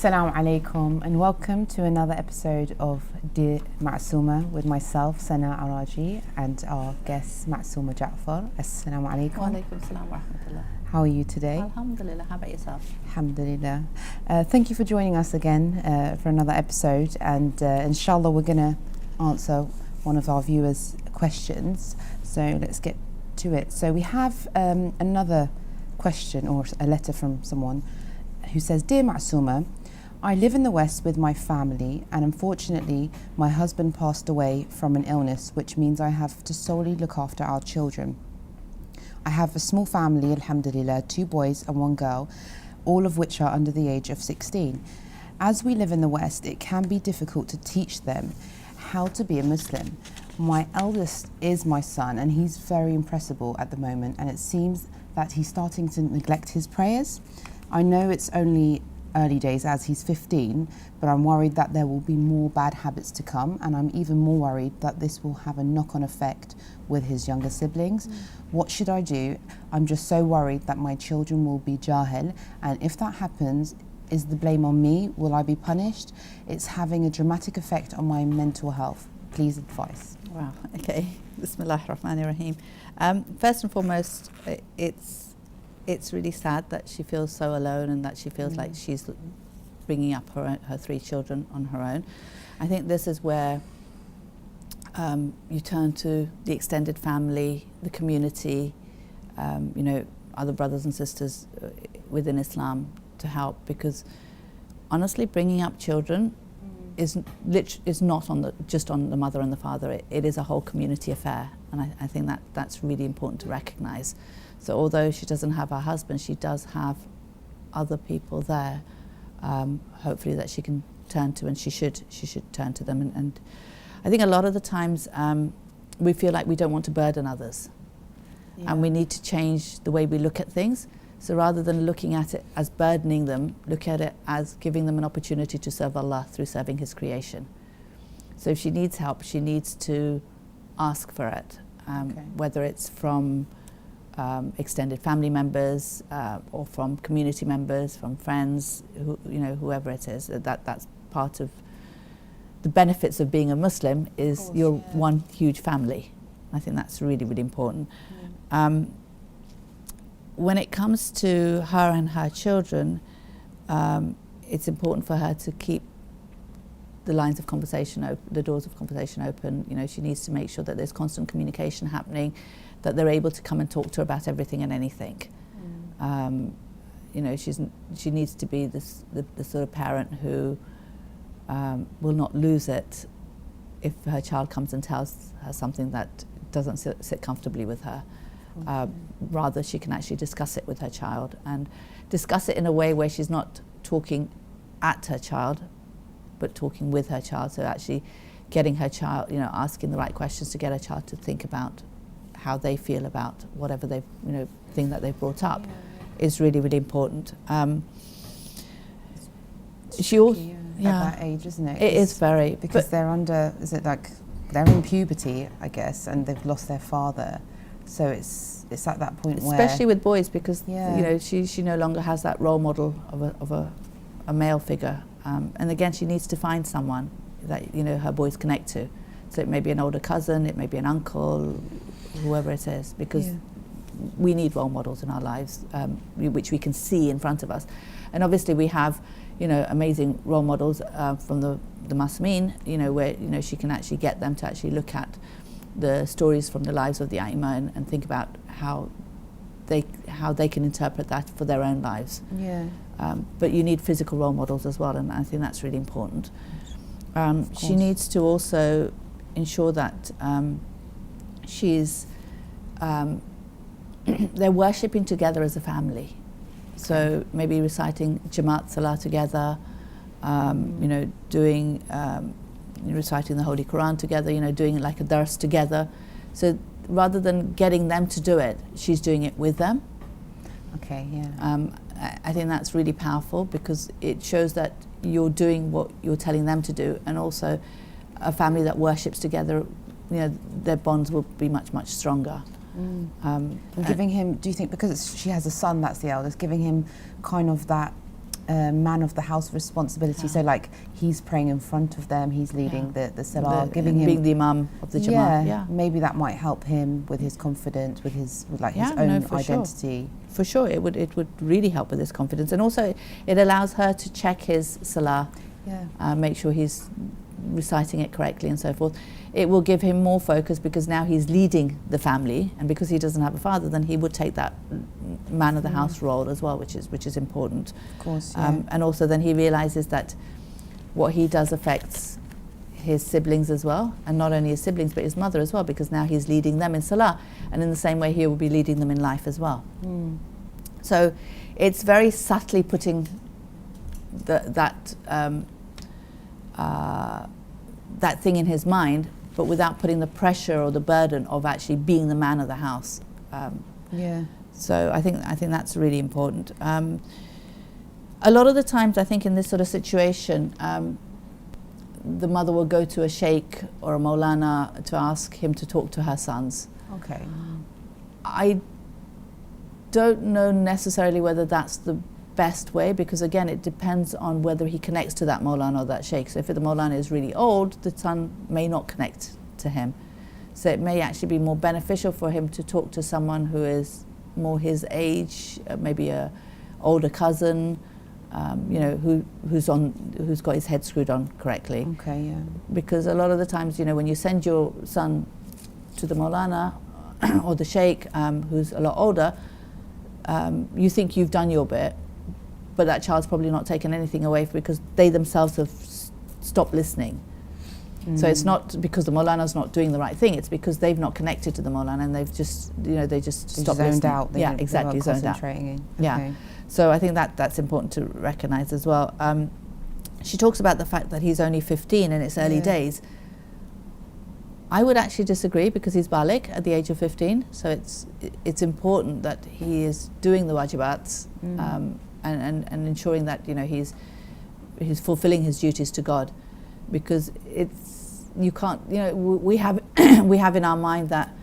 Assalamu alaikum and welcome to another episode of Dear Masuma with myself, Sana Araji, and our guest Masuma Ja'far. Assalamu alaikum. Wa alaikum assalam wa rahmatullah. How are you today? Alhamdulillah, how about yourself? Alhamdulillah. Thank you for joining us again for another episode, and inshallah we're going to answer one of our viewers' questions. So let's get to it. So we have another question or a letter from someone who says, Dear Masuma, I live in the West with my family, and unfortunately my husband passed away from an illness, which means I have to solely look after our children. I have a small family, alhamdulillah, 2 boys and 1 girl, all of which are under the age of 16. As we live in the West, it can be difficult to teach them how to be a Muslim. My eldest is my son, and he's very impressible at the moment, and it seems that he's starting to neglect his prayers. I know it's only early days as he's 15, but I'm worried that there will be more bad habits to come, and I'm even more worried that this will have a knock-on effect with his younger siblings. What should I do? I'm just so worried that my children will be jahil, and if that happens, is the blame on me? Will I be punished? It's having a dramatic effect on my mental health. Please advise. Wow, okay. Bismillahir Rahmanir Rahim. First and foremost, it's really sad that she feels so alone and that she feels like she's bringing up her 3 children on her own. I think this is where you turn to the extended family, the community, other brothers and sisters within Islam to help, because honestly, bringing up children is not just on the mother and the father. It is a whole community affair, and I think that's really important to recognise. So although she doesn't have her husband, she does have other people there, hopefully that she can turn to, and she should turn to them. And I think a lot of the times we feel like we don't want to burden others, and we need to change the way we look at things. So rather than looking at it as burdening them, look at it as giving them an opportunity to serve Allah through serving His creation. So if she needs help, she needs to ask for it, whether it's from extended family members or from community members, from friends, whoever it is. That's part of the benefits of being a Muslim, is you're one huge family. I think that's really, really important. When it comes to her and her children, it's important for her to keep the lines of conversation open, the doors of conversation open. She needs to make sure that there's constant communication happening, that they're able to come and talk to her about everything and anything. She needs to be the sort of parent who will not lose it if her child comes and tells her something that doesn't sit comfortably with her. Rather, she can actually discuss it with her child, and discuss it in a way where she's not talking at her child, but talking with her child. So actually getting her child, asking the right questions to get her child to think about how they feel about whatever thing that they've brought up is really, really important. She also, at that age, isn't it? It is very, because they're under. Is it like they're in puberty, I guess, and they've lost their father. So it's at that point where, especially with boys, because she no longer has that role model of a male figure, and again she needs to find someone that her boys connect to. So it may be an older cousin, it may be an uncle, whoever it is, because we need role models in our lives, which we can see in front of us. And obviously we have amazing role models from the Masumeen, where she can actually get them to actually look at the stories from the lives of the Aima and think about how they can interpret that for their own lives. But you need physical role models as well, and I think that's really important. She needs to also ensure that she's they're worshipping together as a family. So maybe reciting Jamaat Salah together, doing reciting the Holy Quran together, doing it like a dars together. So rather than getting them to do it, she's doing it with them. I think that's really powerful, because it shows that you're doing what you're telling them to do, and also a family that worships together, their bonds will be much, much stronger. And giving him, do you think, because she has a son that's the eldest, giving him kind of that man of the house responsibility. So like he's praying in front of them, he's leading the salah, giving him being the imam of the Jama'ah. Maybe that might help him with his confidence, with his his own identity. Sure. For sure, it would really help with his confidence, and also it allows her to check his salah, make sure he's reciting it correctly and so forth. It will give him more focus because now he's leading the family, and because he doesn't have a father, then he would take that man of the house role as well, which is important. Of course, and also then he realizes that what he does affects his siblings as well, and not only his siblings but his mother as well, because now he's leading them in salah, and in the same way he will be leading them in life as well. So it's very subtly putting that thing in his mind, but without putting the pressure or the burden of actually being the man of the house. So I think that's really important. A lot of the times, I think in this sort of situation, the mother will go to a sheikh or a maulana to ask him to talk to her sons. Okay. I don't know necessarily whether that's the best way, because again it depends on whether he connects to that maulana or that sheikh. So if the maulana is really old, the son may not connect to him. So it may actually be more beneficial for him to talk to someone who is more his age, maybe a older cousin, who's got his head screwed on correctly. Okay, yeah. Because a lot of the times, when you send your son to the maulana or the sheikh, who's a lot older, you think you've done your bit, but that child's probably not taken anything away because they themselves have stopped listening. So it's not because the maulana's not doing the right thing, it's because they've not connected to the maulana and they've just, they just stopped zoned listening. out. Exactly, zoned out. Okay. Yeah. So I think that's important to recognize as well. She talks about the fact that he's only 15 and it's early days. I would actually disagree, because he's baligh at the age of 15, so it's important that he is doing the wajibats and ensuring that he's fulfilling his duties to God, because you can't we have we have in our mind that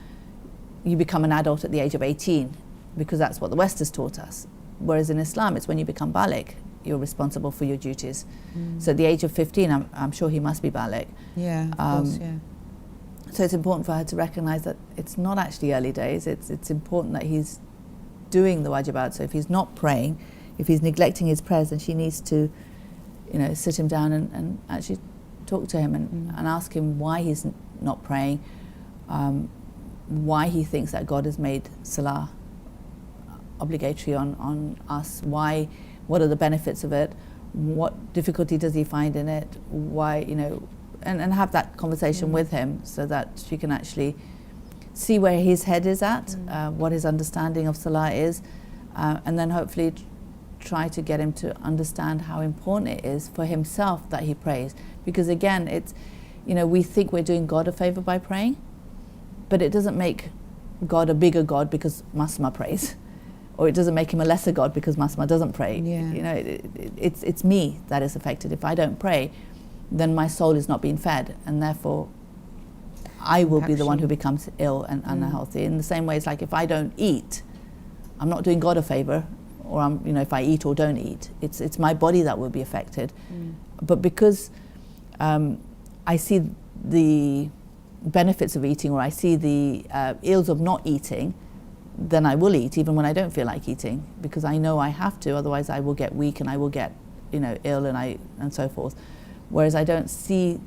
you become an adult at the age of 18 because that's what the West has taught us, whereas in Islam it's when you become baligh you're responsible for your duties. So at the age of 15 I'm sure he must be baligh. Of course, So it's important for her to recognize that it's not actually early days. It's important that he's doing the wajibat. So if he's not praying, if he's neglecting his prayers, then she needs to, sit him down and actually talk to him and ask him why he's not praying, why he thinks that God has made salah obligatory on us, what are the benefits of it, what difficulty does he find in it, why, and have that conversation with him so that she can actually see where his head is at, what his understanding of salah is, and then hopefully try to get him to understand how important it is for himself that he prays. Because again, it's, we think we're doing God a favor by praying, but it doesn't make God a bigger God because Masuma prays, or it doesn't make him a lesser God because Masuma doesn't pray. It's me that is affected. If I don't pray, then my soul is not being fed, and therefore I will be the one who becomes ill and unhealthy. In the same way, it's like if I don't eat, I'm not doing God a favor, or if I eat or don't eat, it's my body that will be affected. But because I see the benefits of eating, or I see the ills of not eating, then I will eat even when I don't feel like eating, because I know I have to, otherwise I will get weak and I will get ill and so forth. Whereas I don't see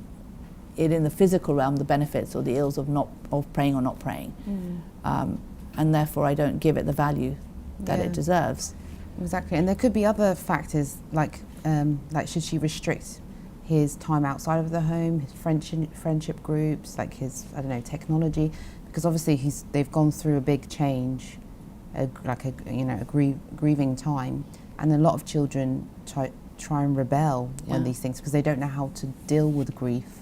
it in the physical realm, the benefits or the ills of praying or not praying, and therefore I don't give it the value that it deserves. Exactly, and there could be other factors like should she restrict his time outside of the home, his friendship groups, like his technology, because obviously they've gone through a big change, a grieving time, and a lot of children try and rebel when these things, because they don't know how to deal with grief.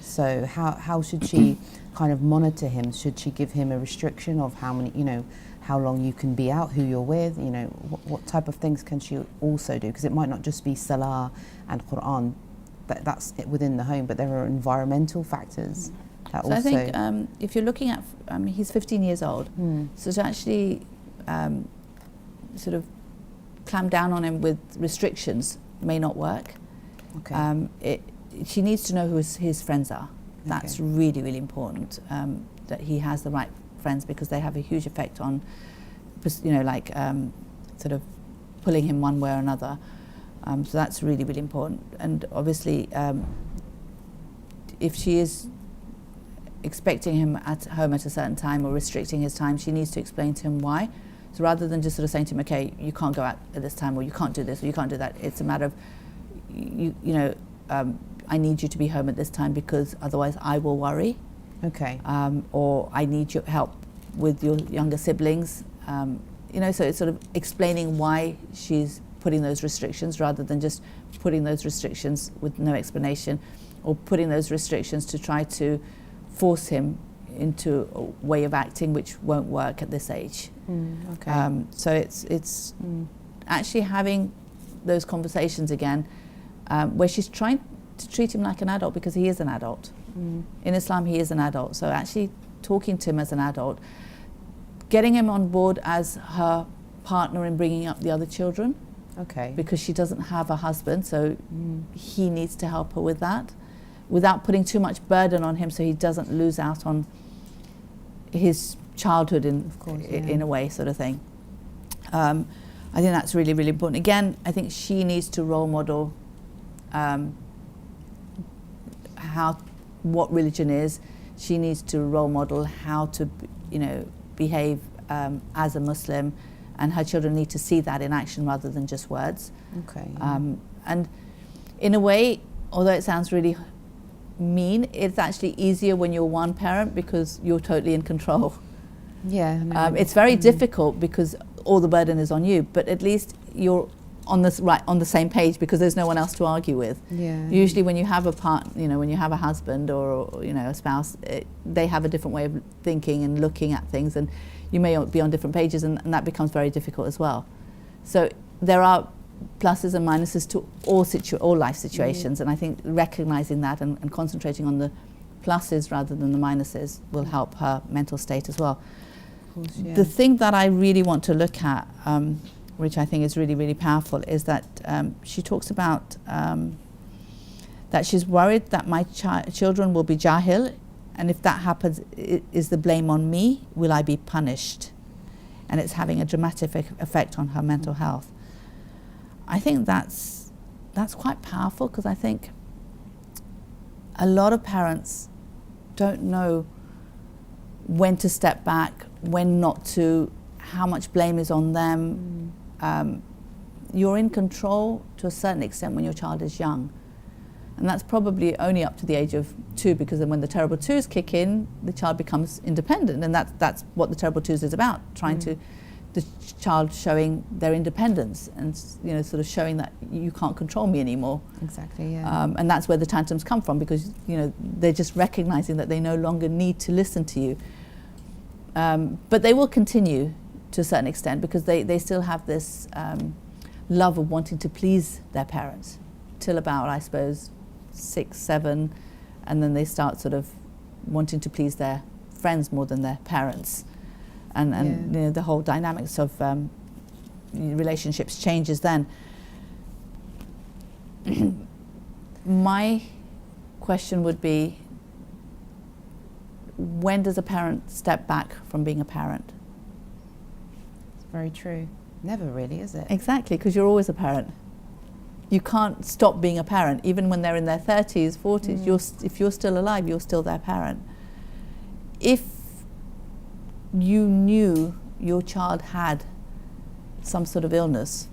So how should she kind of monitor him? Should she give him a restriction of how many, how long you can be out, who you're with, what type of things can she also do? Because it might not just be Salah and Quran, that's within the home, but there are environmental factors that also... I think if you're looking at, he's 15 years old, so to actually sort of clamp down on him with restrictions may not work. Okay. She needs to know who his friends are. That's Okay. really, really important, that he has the right friends, because they have a huge effect on, sort of pulling him one way or another. So that's really, really important. And obviously, if she is expecting him at home at a certain time or restricting his time, she needs to explain to him why. So rather than just sort of saying to him, okay, you can't go out at this time, or you can't do this, or you can't do that, it's a matter of, I need you to be home at this time because otherwise I will worry. Okay. Or I need your help with your younger siblings. So it's sort of explaining why she's putting those restrictions, rather than just putting those restrictions with no explanation, or putting those restrictions to try to force him into a way of acting which won't work at this age. Okay. So it's actually having those conversations again, where she's trying to treat him like an adult, because he is an adult. In Islam, he is an adult. So actually talking to him as an adult, getting him on board as her partner in bringing up the other children, Okay. because she doesn't have a husband, so he needs to help her with that, without putting too much burden on him, so he doesn't lose out on his childhood in a way, sort of thing. I think that's really, really important. Again, I think she needs to role model what religion is. She needs to role model how to, behave as a Muslim, and her children need to see that in action rather than just words. Okay. And in a way, although it sounds really mean, it's actually easier when you're one parent, because you're totally in control. Yeah. No, It's very difficult because all the burden is on you, but at least you're on the same page, because there's no one else to argue with. Yeah. Usually when you have when you have a husband or a spouse, they have a different way of thinking and looking at things, and you may be on different pages, and that becomes very difficult as well. So there are pluses and minuses to all life situations, and I think recognizing that and concentrating on the pluses rather than the minuses will help her mental state as well. Of course, yeah. The thing that I really want to look at, which I think is really, really powerful, is that she talks about that she's worried that my children will be jahil, and if that happens, is the blame on me? Will I be punished? And it's having a dramatic effect on her mental health. I think that's quite powerful, because I think a lot of parents don't know when to step back, when not to, how much blame is on them. You're in control to a certain extent when your child is young. And that's probably only up to the age of 2, because then when the terrible twos kick in, the child becomes independent. And that's what the terrible twos is about, trying to, the child showing their independence and, sort of showing that you can't control me anymore. Exactly, yeah. And that's where the tantrums come from, because, they're just recognizing that they no longer need to listen to you. But they will continue to a certain extent, because they still have this love of wanting to please their parents till about, I suppose, 6, 7, and then they start sort of wanting to please their friends more than their parents, and the whole dynamics of relationships changes then. My question would be, when does a parent step back from being a parent? It's very true. Never really, is it? Exactly, because you're always a parent. You can't stop being a parent, even when they're in their 30s, 40s. If you're still alive, you're still their parent. If you knew your child had some sort of illness,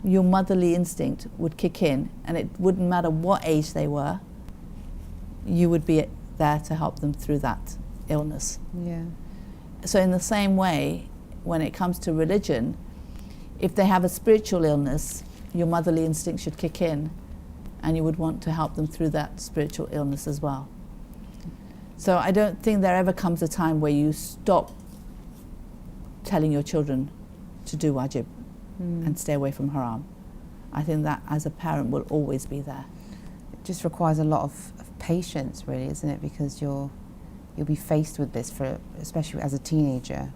your motherly instinct would kick in, and it wouldn't matter what age they were, you would be there to help them through that illness. Yeah. So in the same way, when it comes to religion, if they have a spiritual illness, your motherly instinct should kick in, and you would want to help them through that spiritual illness as well. So I don't think there ever comes a time where you stop telling your children to do wajib and stay away from haram. I think that as a parent will always be there. It just requires a lot of patience, really, isn't it? Because you'll be faced with this, especially as a teenager.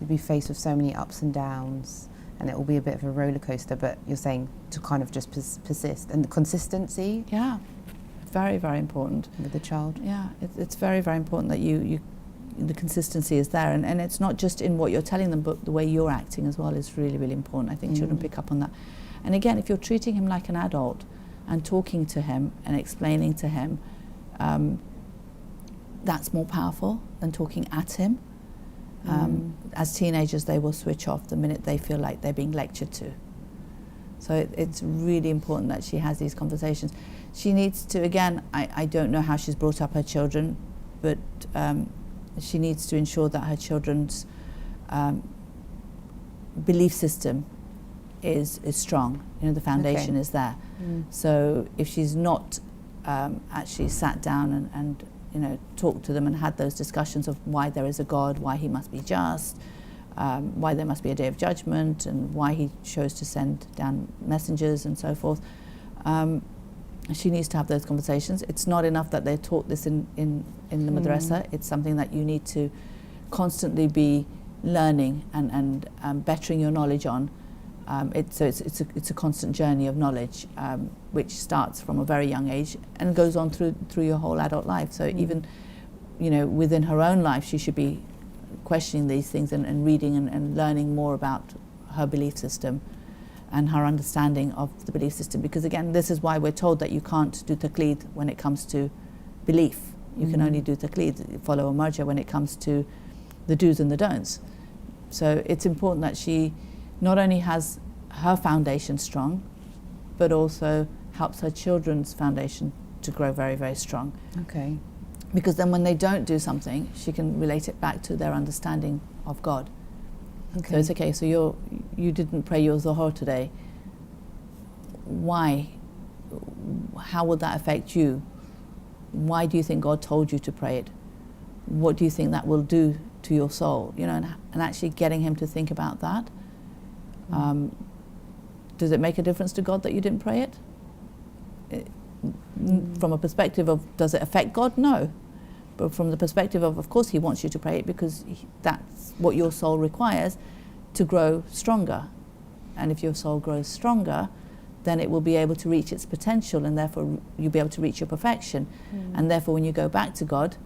You'll be faced with so many ups and downs, and it will be a bit of a roller coaster, but you're saying to kind of just persist, and the consistency. Yeah, very, very important with the child. Yeah, it's very, very important that you the consistency is there, and it's not just in what you're telling them, but the way you're acting as well is really, really important. I think children pick up on that. And again, if you're treating him like an adult and talking to him and explaining to him, that's more powerful than talking at him. As teenagers, they will switch off the minute they feel like they're being lectured to. So it's really important that she has these conversations. She needs to, again, I don't know how she's brought up her children, but she needs to ensure that her children's belief system is strong. You know, the foundation is there. So if she's not actually sat down and you know, talked to them and had those discussions of why there is a God, why he must be just, why there must be a day of judgment, and why he chose to send down messengers and so forth. She needs to have those conversations. It's not enough that they're taught this in the madrasa. It's something that you need to constantly be learning and bettering your knowledge on. It's a constant journey of knowledge, which starts from a very young age and goes on through your whole adult life. So even, you know, within her own life, she should be questioning these things and reading and learning more about her belief system and her understanding of the belief system. Because again, this is why we're told that you can't do taqleed when it comes to belief. You can only do taqleed, follow a marja, when it comes to the do's and the don'ts. So it's important that she not only has her foundation strong, but also helps her children's foundation to grow very, very strong. Okay. Because then when they don't do something, she can relate it back to their understanding of God. Okay. So it's okay, so you didn't pray your Zuhur today. Why? How will that affect you? Why do you think God told you to pray it? What do you think that will do to your soul? You know, and actually getting him to think about that. Does it make a difference to God that you didn't pray it? From a perspective of, does it affect God? No. But from the perspective of course he wants you to pray it, because that's what your soul requires to grow stronger. And if your soul grows stronger, then it will be able to reach its potential, and therefore you'll be able to reach your perfection. And therefore when you go back to God,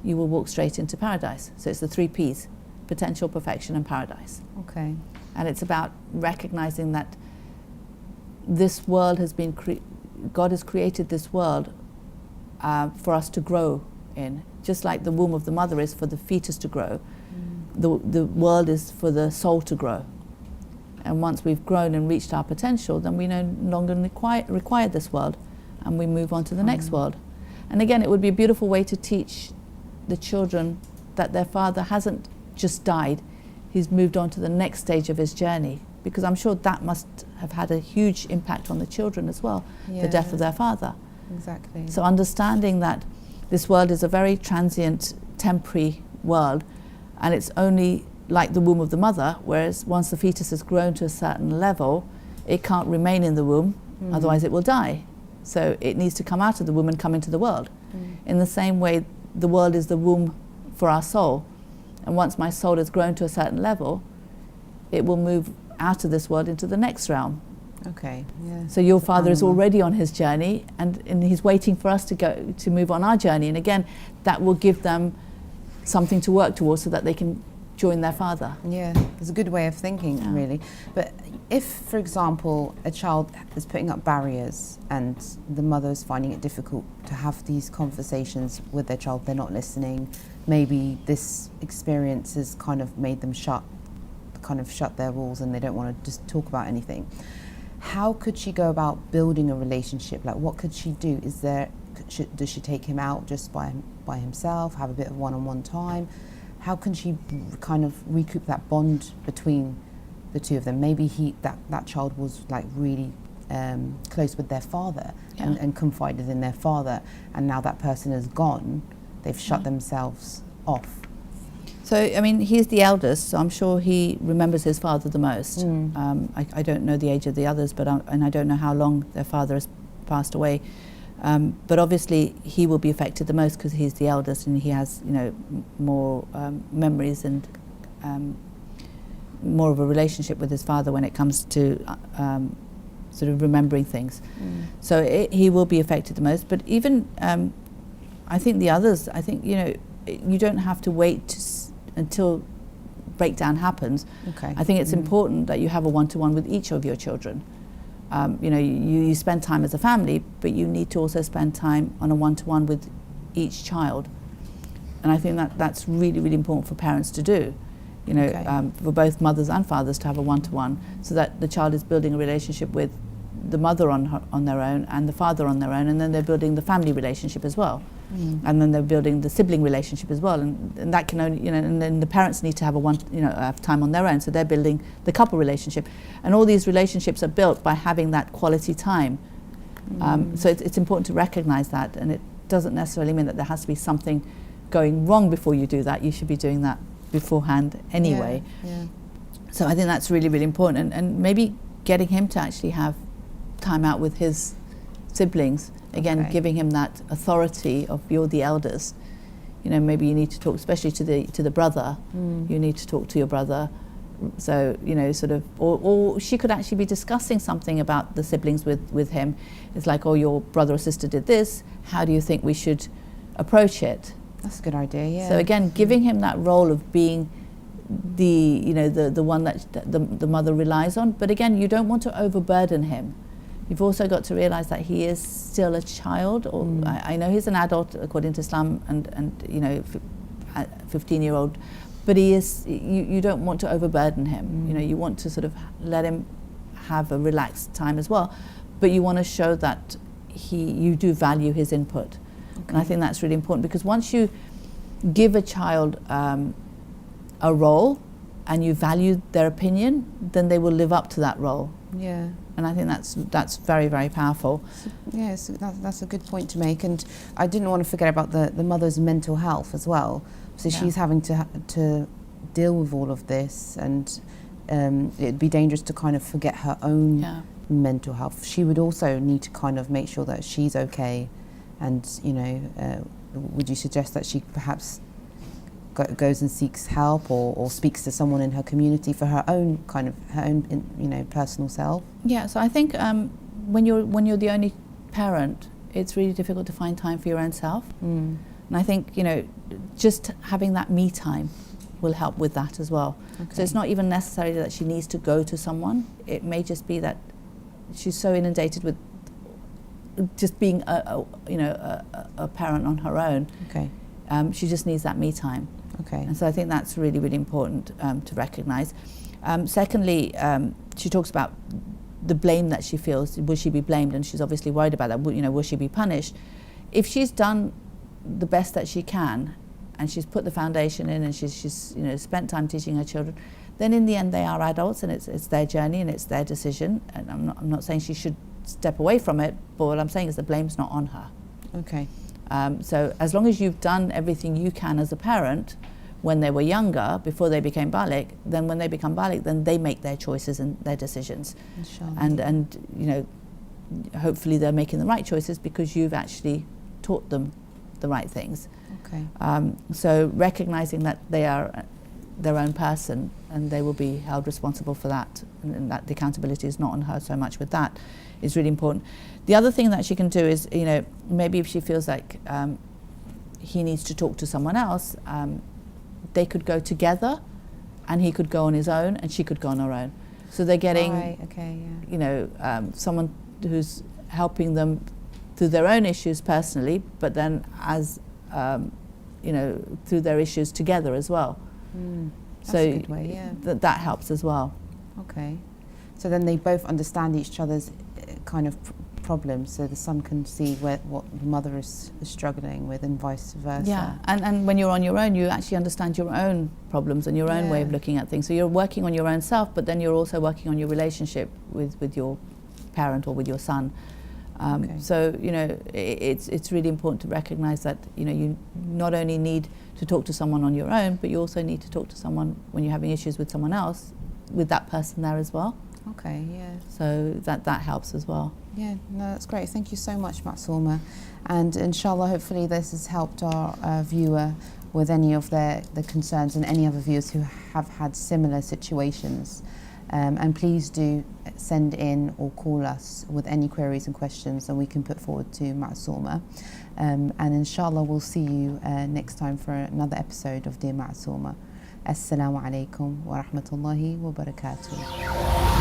you will walk straight into paradise. So it's the 3 P's: potential, perfection, and paradise. Okay. And it's about recognizing that this world has been, God has created this world for us to grow in. Just like the womb of the mother is for the fetus to grow, the world is for the soul to grow. And once we've grown and reached our potential, then we no longer require this world, and we move on to the next world. And again, it would be a beautiful way to teach the children that their father hasn't just died, he's moved on to the next stage of his journey, because I'm sure that must have had a huge impact on the children as well, the death of their father. Exactly. So understanding that this world is a very transient, temporary world, and it's only like the womb of the mother, whereas once the fetus has grown to a certain level, it can't remain in the womb, otherwise it will die. So it needs to come out of the womb and come into the world. In the same way, the world is the womb for our soul. And once my soul has grown to a certain level, it will move out of this world into the next realm. Okay. Yeah. So your father is already on his journey, and he's waiting for us to move on our journey. And again, that will give them something to work towards so that they can join their father. Yeah, it's a good way of thinking, really. But if, for example, a child is putting up barriers and the mother is finding it difficult to have these conversations with their child, they're not listening, maybe this experience has kind of made them shut their walls and they don't want to just talk about anything. How could she go about building a relationship? Like, what could she do? Does she take him out just by himself, have a bit of one-on-one time? How can she kind of recoup that bond between the two of them? Maybe that child was like really close with their father and confided in their father, and now that person is gone, they've shut themselves off. So, I mean, he's the eldest, so I'm sure he remembers his father the most. I don't know the age of the others, and I don't know how long their father has passed away. But obviously, he will be affected the most because he's the eldest and he has, more memories and more of a relationship with his father when it comes to sort of remembering things. So he will be affected the most. But even I think the others, I think, you don't have to wait until breakdown happens. Okay. I think it's important that you have a one-to-one with each of your children. You spend time as a family, but you need to also spend time on a one-to-one with each child. And I think that's really, really important for parents to do. For both mothers and fathers to have a one-to-one, so that the child is building a relationship with the mother on their own and the father on their own, and then they're building the family relationship as well. And then they're building the sibling relationship as well, and that can only, and then the parents need to have have time on their own, so they're building the couple relationship, and all these relationships are built by having that quality time. So it's important to recognize that, and it doesn't necessarily mean that there has to be something going wrong before you do that. You should be doing that beforehand anyway. Yeah. So I think that's really, really important, and maybe getting him to actually have time out with his siblings. Again, giving him that authority of you're the elders. Maybe you need to talk, especially to the brother. You need to talk to your brother. So sort of, or she could actually be discussing something about the siblings with him. It's like, oh, your brother or sister did this. How do you think we should approach it? That's a good idea. Yeah. So again, giving him that role of being the one that the mother relies on. But again, you don't want to overburden him. You've also got to realize that he is still a child, or I know he's an adult according to Islam, and 15-year-old, but he is. You don't want to overburden him. You want to sort of let him have a relaxed time as well, but you want to show that you do value his input, and I think that's really important, because once you give a child a role and you value their opinion, then they will live up to that role. Yeah. And I think that's very, very powerful. Yes, that's a good point to make. And I didn't want to forget about the mother's mental health as well. So she's having to deal with all of this, and it'd be dangerous to kind of forget her own mental health. She would also need to kind of make sure that she's okay. And, would you suggest that she perhaps goes and seeks help or speaks to someone in her community for her own personal self? Yeah, so I think when you're the only parent, it's really difficult to find time for your own self. And I think just having that me time will help with that as well. So it's not even necessary that she needs to go to someone. It may just be that she's so inundated with just being a parent on her own. She just needs that me time. And so I think that's really, really important to recognise. Secondly, she talks about the blame that she feels. Will she be blamed? And she's obviously worried about that. Will she be punished? If she's done the best that she can, and she's put the foundation in, and she's spent time teaching her children, then in the end they are adults, and it's their journey and it's their decision. And I'm not saying she should step away from it, but what I'm saying is the blame's not on her. So as long as you've done everything you can as a parent when they were younger, before they became baligh, then when they become baligh, then they make their choices and their decisions. And hopefully they're making the right choices because you've actually taught them the right things. So recognizing that they are their own person and they will be held responsible for that, and that the accountability is not on her so much with that, is really important. The other thing that she can do is, maybe if she feels like he needs to talk to someone else, they could go together, and he could go on his own and she could go on her own. So they're getting, someone who's helping them through their own issues personally, but then as, through their issues together as well. That's a good way, that helps as well. So then they both understand each other's kind of problems, so the son can see what the mother is struggling with, and vice versa. And when you're on your own, you actually understand your own problems and your own way of looking at things. So you're working on your own self, but then you're also working on your relationship with your parent or with your son. So it's really important to recognize that you not only need to talk to someone on your own, but you also need to talk to someone when you're having issues with someone else, with that person there as well. So that helps as well. No, that's great. Thank you so much, Masuma. And inshallah, hopefully this has helped our viewer with any of the concerns, and any other viewers who have had similar situations. And please do send in or call us with any queries and questions that we can put forward to Masuma. And inshallah we'll see you next time for another episode of Dear Masuma. Assalamu alaikum wa rahmatullahi wa barakatuh.